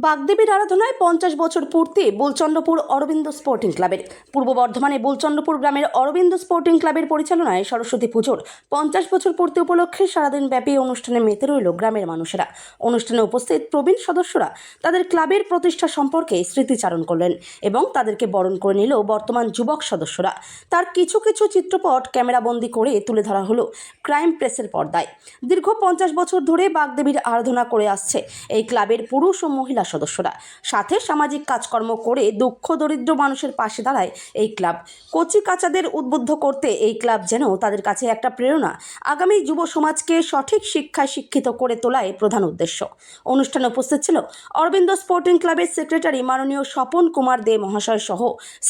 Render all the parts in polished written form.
বাগদেবীর আরাধনায় 50 বছর পূর্তি বুলচন্দ্রপুর অরবিন্দ স্পোর্টিং ক্লাবের। পূর্ব বর্ধমানে বুলচন্দ্রপুর গ্রামের অরবিন্দ স্পোর্টিং ক্লাবের পরিচালনায় সরস্বতী পুজোর 50 বছর পূর্তি উপলক্ষে সারাদিন ব্যাপী অনুষ্ঠানে মেতে রইল গ্রামের মানুষেরা। অনুষ্ঠানে উপস্থিত প্রবীণ সদস্যরা তাদের ক্লাবের প্রতিষ্ঠা সম্পর্কে স্মৃতিচারণ করলেন এবং তাদেরকে বরণ করে নিল বর্তমান যুবক সদস্যরা। তার কিছু কিছু চিত্রপট ক্যামেরাবন্দি করে তুলে ধরা হলো ক্রাইম প্রেসের পর্দায়। দীর্ঘ 50 বছর ধরে বাগদেবীর আরাধনা করে আসছে এই ক্লাবের পুরুষ ও মহিলা সদস্যরা। সাথে সামাজিক কাজকর্ম করে দুঃখ দরিদ্র মানুষের পাশে দাঁড়ায় এই ক্লাব। কচি কাচাদের উদ্বুদ্ধ করতে এই ক্লাব যেন তাদের কাছে একটা প্রেরণা। আগামী যুব সমাজকে সঠিক শিক্ষায় শিক্ষিত করে তোলাই প্রধান উদ্দেশ্য। অনুষ্ঠানে উপস্থিত ছিল অরবিন্দ স্পোর্টিং ক্লাবের সেক্রেটারি মাননীয় স্বপন কুমার দে মহাশয় সহ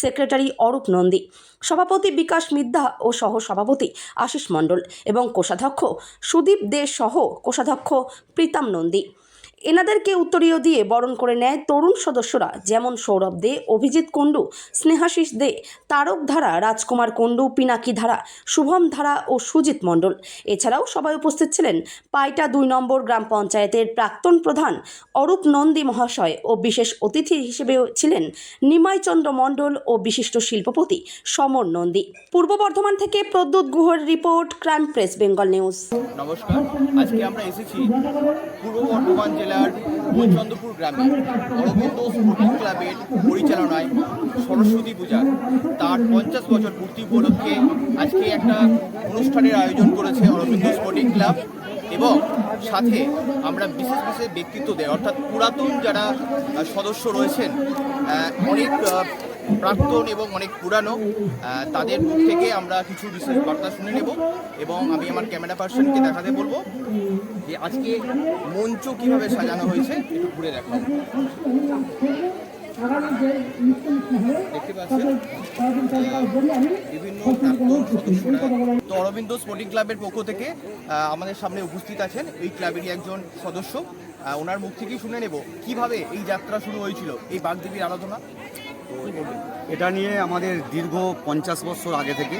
সেক্রেটারি অরূপ নন্দী, সভাপতি বিকাশ মিদ্যা ও সহ সভাপতি আশিস মণ্ডল এবং কোষাধ্যক্ষ সুদীপ দে সহ কোষাধ্যক্ষ প্রীতম নন্দী। এনাদেরকে উত্তরীয় দিয়ে বরণ করে নেয় তরুণ সদস্যরা, যেমন সৌরভ দে, অভিজিৎ কুণ্ডু, স্নেহাশিস দে, তারক ধারা, রাজকুমার কুণ্ডু, পিনাকি ধারা, শুভম ধারা ও সুজিত মণ্ডল। এছাড়াও সবাই উপস্থিত ছিলেন পাইটা 2 নম্বর গ্রাম পঞ্চায়েতের প্রাক্তন প্রধান অরূপ নন্দী মহাশয় ও বিশেষ অতিথি হিসেবে ছিলেন নিমাইচন্দ্র মণ্ডল ও বিশিষ্ট শিল্পপতি সমর নন্দী। পূর্ব বর্ধমান থেকে প্রদ্যুৎ গুহর report, crime press Bengal news. নমস্কার, আজকে আমরা এসেছি পূর্ব বর্ধমান জেলার বুলচন্দ্রপুর গ্রামে অরবিন্দ স্পোর্টিং ক্লাবের পরিচালনায় সরস্বতী পূজা তার 50 বছর পূর্তি উপলক্ষে আজকে একটা অনুষ্ঠানের আয়োজন করেছে অরবিন্দ স্পোর্টিং ক্লাব। এবং সাথে আমরা বিশেষ বিশেষ ব্যক্তিত্বদের অর্থাৎ পুরাতন যারা সদস্য রয়েছেন, অনেক প্রাক্তন এবং অনেক পুরানো, তাদের মুখ থেকে আমরা কিছু বিশেষ বার্তা শুনে নেব। এবং আমি আমার ক্যামেরা পার্সনকে দেখাতে বলবো যে আজকে মঞ্চ কীভাবে সাজানো হয়েছে একটু ঘুরে দেখাবো। দেখতে পাচ্ছেন বিভিন্ন প্রাক্তন সদস্যরা। তো অরবিন্দ স্পোর্টিং ক্লাবের পক্ষ থেকে আমাদের সামনে উপস্থিত আছেন এই ক্লাবেরই একজন সদস্য। ওনার মুখ থেকেই শুনে নেব কিভাবে এই যাত্রা শুরু হয়েছিল এই বাগদেবীর আরাধনা। এটা নিয়ে আমাদের দীর্ঘ 50 বছর আগে থেকে,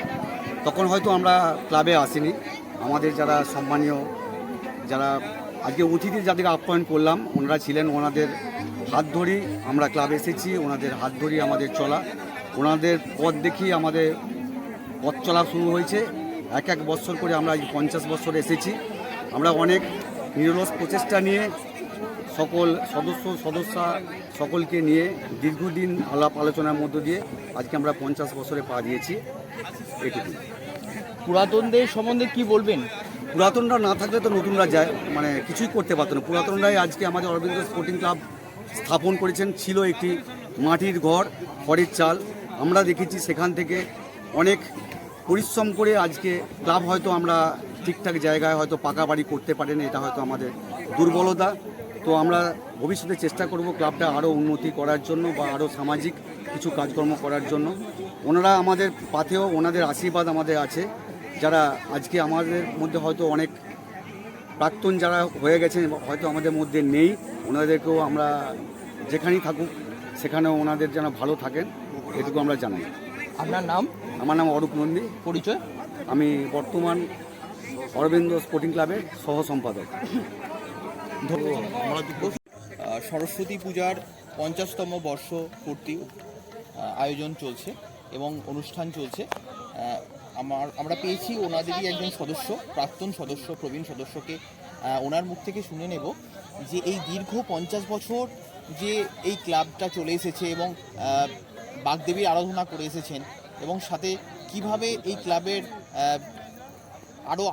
তখন হয়তো আমরা ক্লাবে আসিনি। আমাদের যারা সম্মানীয়, যারা আজকে অতিথি যাদেরকে আপ্যায়ন করলাম, ওনারা ছিলেন, ওনাদের হাত ধরেই আমরা ক্লাবে এসেছি, ওনাদের হাত ধরেই আমাদের চলা, ওনাদের পথ দেখিয়ে আমাদের পথ চলা শুরু হয়েছে। এক বছর করে আমরা 50 বছর এসেছি। আমরা অনেক নিরলস প্রচেষ্টা নিয়ে সকল সদস্যা সকলকে নিয়ে দীর্ঘদিন আলাপ আলোচনার মধ্য দিয়ে আজকে আমরা 50 বছরে পা দিয়েছি। এটুকু। পুরাতনদের সম্বন্ধে কি বলবেন? পুরাতনরা না থাকলে তো নতুনরা যায় কিছুই করতে পারতো না। পুরাতনরাই আজকে আমাদের অরবিন্দ স্পোর্টিং ক্লাব স্থাপন করেছেন। ছিল একটি মাটির ঘর, খড়ের চাল। আমরা দেখেছি সেখান থেকে অনেক পরিশ্রম করে আজকে ক্লাব হয়তো আমরা ঠিকঠাক জায়গায় হয়তো পাকা বাড়ি করতে পারেনি, এটা হয়তো আমাদের দুর্বলতা। তো আমরা ভবিষ্যতে চেষ্টা করব ক্লাবটা আরও উন্নতি করার জন্য বা আরও সামাজিক কিছু কাজকর্ম করার জন্য। ওনারা আমাদের পাথেও, ওনাদের আশীর্বাদ আমাদের আছে। যারা আজকে আমাদের মধ্যে হয়তো অনেক প্রাক্তন যারা হয়ে গেছেন হয়তো আমাদের মধ্যে নেই, ওনাদেরকেও আমরা যেখানেই থাকুক সেখানেও ওনাদের যেন ভালো থাকেন, এটুকু আমরা জানাই। আপনার নাম? আমার নাম অরূপ নন্দী। পরিচয়? আমি বর্তমান অরবিন্দ স্পোর্টিং ক্লাবের সহ সম্পাদক। সরস্বতী পূজার 50তম বর্ষ পূর্তি আয়োজন চলছে এবং অনুষ্ঠান চলছে। আমরা পেয়েছি ওনাদেরই একজন সদস্য, প্রাক্তন সদস্য, প্রবীণ সদস্যকে। ওনার মুখ থেকে শুনে নেব যে এই দীর্ঘ 50 বছর যে এই ক্লাবটা চলে এসেছে এবং বাগদেবীর আরাধনা করে এসেছেন, এবং সাথে কিভাবে এই ক্লাবের আরও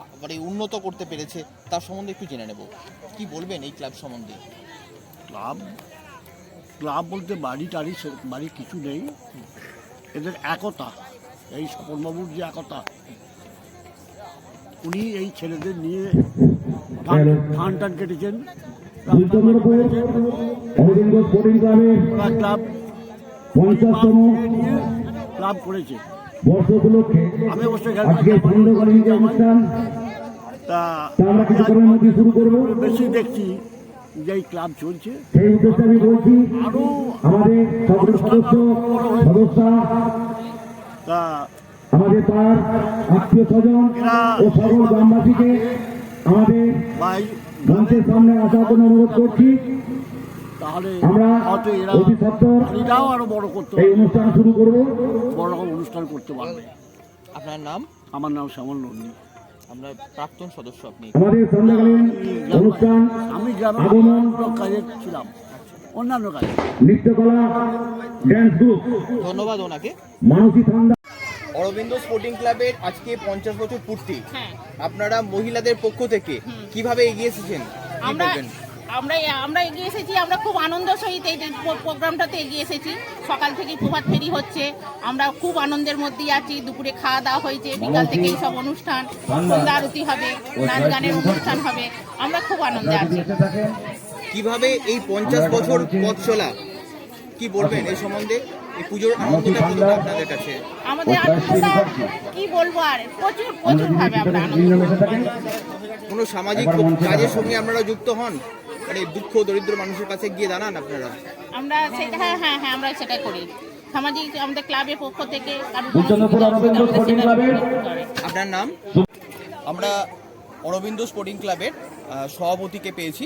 উন্নত করতে পেরেছে তার সম্বন্ধে একটু জেনে নেব। কি বলবেন এই ক্লাব সম্বন্ধে? ক্লাব বলতে বাড়ি কিছু নেই। এদের একতা, এই স্বপনবাবুর যে একতা, উনি এই ছেলেদের নিয়ে ধান কেটেছেন, ক্লাব করেছে। আমি অবশ্যই বেশি দেখছি যে এই ক্লাব চলছে। আরো আমাদের তার আত্মীয় স্বজন ও সকল গ্রামবাসীকে আমাদের মঞ্চের সামনে আসার জন্য অনুরোধ করছি। তাহলে আমরা হয়তো এরা অতি সত্বর বাড়িটাও আরো বড় করতে এই পারবে, অনুষ্ঠান শুরু করব। বড় রকম অনুষ্ঠান করতে পারবে। আপনার নাম? আমার নাম শ্যামল নন্দী। আমরা প্রাক্তন সদস্য আপনি। আমাদের সন্ধ্যাকালীন অনুষ্ঠান আমি গ্রামের আগমন কাজে ছিলাম, অন্যান্য কাজে। নৃত্যকলা ড্যান্স গ্রুপ ধন্যবাদ ওনাকে। মানসী ঠান্ডা অরবিন্দ স্পোর্টিং ক্লাবের আজকে 50 বছর পূর্তি। হ্যাঁ, আপনারা মহিলাদের পক্ষ থেকে কিভাবে এগিয়ে এসেছেন? কি আমরা বলবেন? আমরা আমরা এগিয়ে এসেছি। আমরা খুব আনন্দ সহিত এই প্রোগ্রামটাতে এগিয়ে এসেছি। সকাল থেকে প্রভাত ফেরি হচ্ছে, আমরা খুব আনন্দের মধ্যেই আছি। দুপুরে খাওয়া দাওয়া হয়েছে, বিকাল থেকে এই সব অনুষ্ঠান, সন্ধ্যা আরতি হবে, নাচ গানের অনুষ্ঠান হবে। আমরা খুব আনন্দে আছি। কিভাবে এই 50 বছর পথ চলা, কি বলবেন এই সম্বন্ধে? এই পুজোর আনন্দটা কতটা আপনাদের কাছে? আমাদের আনন্দটা কি বলবো, আর প্রচুর প্রচুর ভাবে আমরা আনন্দ করছি। কোনো সামাজিক কাজের সঙ্গে আপনারা যুক্ত হন? মানে দুঃখ দরিদ্র মানুষের কাছে গিয়ে দাঁড়ান আপনারা? আমরা সেটা হ্যাঁ হ্যাঁ হ্যাঁ আমরা সেটাই করি। সামাজিক আমাদের ক্লাবের পক্ষ থেকে কারোর কোনো সুবিধা অসুবিধা হলে সেটা করে। আপনার নাম? আমরা অরবিন্দ স্পোর্টিং ক্লাবের সভাপতিকে পেয়েছি।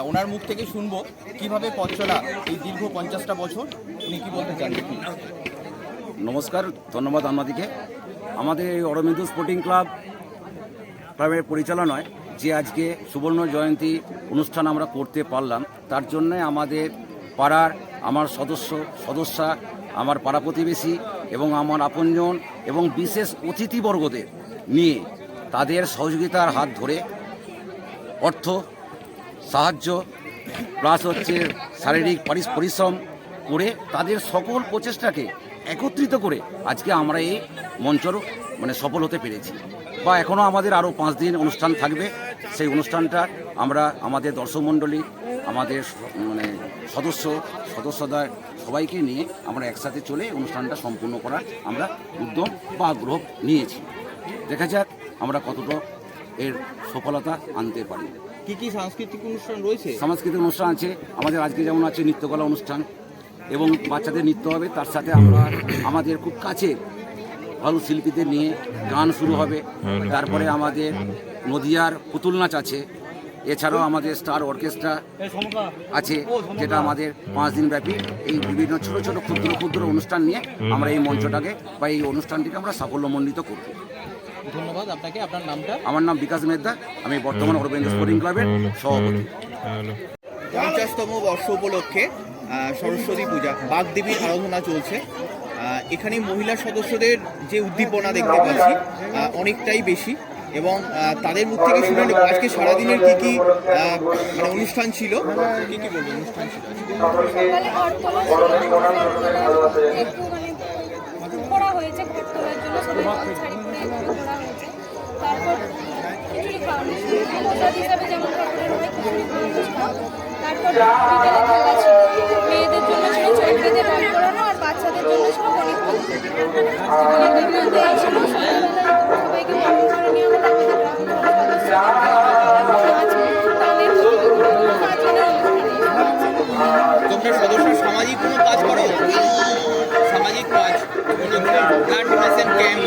ওনার মুখ থেকে শুনবো কিভাবে পথ চলা এই দীর্ঘ 50টা বছর, উনি কি বলতে চান। নমস্কার, ধন্যবাদ আপনাদেরকে। আমাদের এই অরবিন্দ স্পোর্টিং ক্লাবের পরিচালনায় যে আজকে সুবর্ণ জয়ন্তী অনুষ্ঠান আমরা করতে পারলাম, তার জন্যে আমাদের পাড়ার আমার সদস্যা, আমার পাড়া প্রতিবেশী এবং আমার আপনজন এবং বিশেষ অতিথিবর্গদের নিয়ে তাদের সহযোগিতার হাত ধরে অর্থ সাহায্য প্লাস হচ্ছে শারীরিক পরিশ্রম করে তাদের সকল প্রচেষ্টাকে একত্রিত করে আজকে আমরা এই মঞ্চর সফল হতে পেরেছি। বা এখনও আমাদের আরও 5 দিন অনুষ্ঠান থাকবে। সেই অনুষ্ঠানটা আমরা আমাদের দর্শক মণ্ডলী, আমাদের সদস্যদের সবাইকে নিয়ে আমরা একসাথে চলে অনুষ্ঠানটা সম্পূর্ণ করার আমরা উদ্যম বা আগ্রহ নিয়েছি। দেখা যাক আমরা কতটা এর সফলতা আনতে পারি। কি কি সাংস্কৃতিক অনুষ্ঠান রয়েছে? সাংস্কৃতিক অনুষ্ঠান আছে আমাদের, আজকে যেমন আছে নৃত্যকলা অনুষ্ঠান এবং বাচ্চাদের নৃত্য হবে। তার সাথে আমরা আমাদের খুব কাছে ভালো শিল্পীদের নিয়ে গান শুরু হবে। তারপরে আমাদের নদিয়ার পুতুল নাচ আছে। এছাড়াও আমাদের স্টার অর্কেস্ট্রা আছে, যেটা আমাদের 5 দিন ব্যাপী এই বিভিন্ন ছোট ছোট ক্ষুদ্র অনুষ্ঠান নিয়ে আমরা এই মঞ্চটাকে বা এই অনুষ্ঠানটিকে আমরা সাফল্যমণ্ডিত করব। ধন্যবাদ আপনাকে। আপনার নামটা? আমার নাম বিকাশ মেদ্দা, আমি বর্তমান অরবিন্দ স্পোর্টিং ক্লাবের সভাপতি। 50তম বর্ষ উপলক্ষে সরস্বতী পূজা, বাগদেবীর আরাধনা চলছে। এখানে মহিলা সদস্যদের যে উদ্দীপনা দেখতে পাচ্ছি অনেকটাই বেশি, এবং তাদের মুখ থেকে শুনে নেব আজকে সারাদিনের কি কি অনুষ্ঠান ছিল। কি কি বলবো অনুষ্ঠান ছিল? সকালে ঘর তোলা একটু ঘোরা হয়েছে, ঘর তোলার জন্য সবাই শাড়ি পরে একটু ঘোরা হয়েছে। তারপর খিচুড়ি খাওয়ানো ছিল, প্রসাদ হিসাবে যেমন ঠাকুরের হয় খিচুড়ি খাওয়ানো ছিল। তারপর বিকেলে খেলা ছিল, মেয়েদের জন্য ছিল চৈত্রীদের রং করানো, আর বাচ্চাদের জন্য ছিল গণিত গণিতের মধ্যে এই ছিল সন্ধ্যাবেলা সবাইকে মন্দির করে নিয়ে আমরা আমাদের তোমরা সদস্য সামাজিক কোনো কাজ করো? সামাজিক কাজ, ব্লাড ডোনেশন ক্যাম্প